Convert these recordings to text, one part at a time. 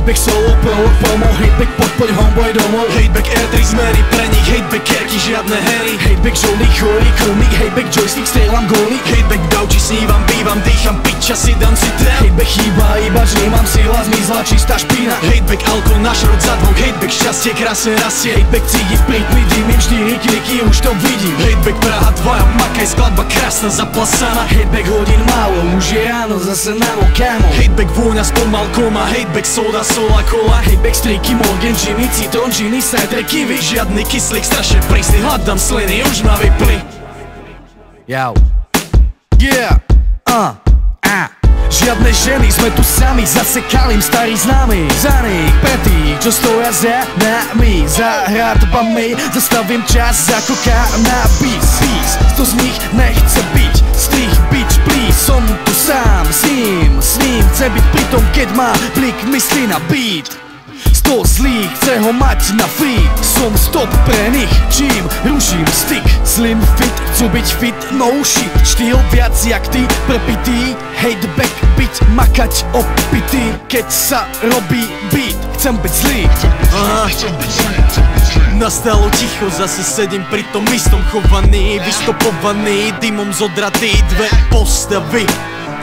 Hateback solo, prolog, promo, hateback podpoň homeboy domov. Hateback R3 zmery pre nich, hateback kerky, žiadne hery. Hateback žolný, chorý, krumík, hateback joystick, strieľam góly. Hateback davči, snívam, bývam, dýcham, piča, si dám si trem. Hateback chýba, iba že nemám sila, zmizla čistá špína. Hateback alko, náš rod za dvoch, hateback šťastie, krásne rastie. Hateback cíti v prítmi, dymím 4 kliky, už to vidím. Hateback Praha, tvoja makaj, skladba krásna, zaplasaná. Hateback hodín málo, už je ráno, zase návo, kámo. Hateback vôňa z pomalkoma, hateback soda, sola, cola. Hateback striky, morgen, džiny, citron, džiny, cider, kiwi. Žiadny kyslík, strašne prísny, hľadám sliny, už ma vypli. Jau. Yeah, žiadne ženy, sme tu sami, zase kalím starý známy. Za nich, pre tých, čo stoja za nami. Za hradbami, zastavím čas ako kanabis. Kto z nich nechce byť, strich, bitch, please. Som tu sám, s ním chce byť pritom, keď má blik, myslí na beat. 100 zlých, chce ho mať na feed. Som stop pre nich, čím ruším stick. Slim fit, chcú byť fit, no shit. Štýl viac jak ty, prepitý. Hateback, byť, makať, opitý. Keď sa robí beat, chcem byť zlý. Nastalo ticho, zase sedím pri tom istom chovaný. Vystopovaný, dymom zodratý. Dve postavy,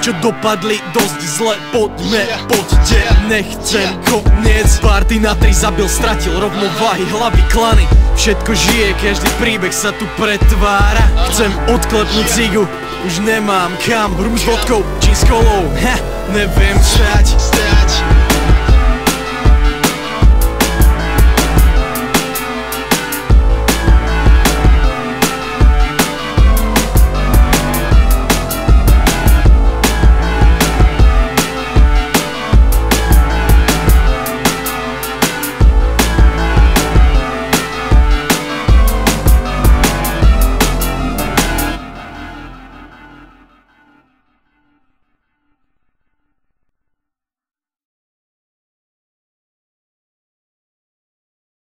čo dopadli dosť zle, poďme, poďte, nechcem koniec. Party na 3 zabil, stratil rovnováhy, hlavy, klany. Všetko žije, každý príbeh sa tu pretvára. Chcem odklepnúť cigu, už nemám kam. Rum s vodkou, čím s kolou, neviem stať.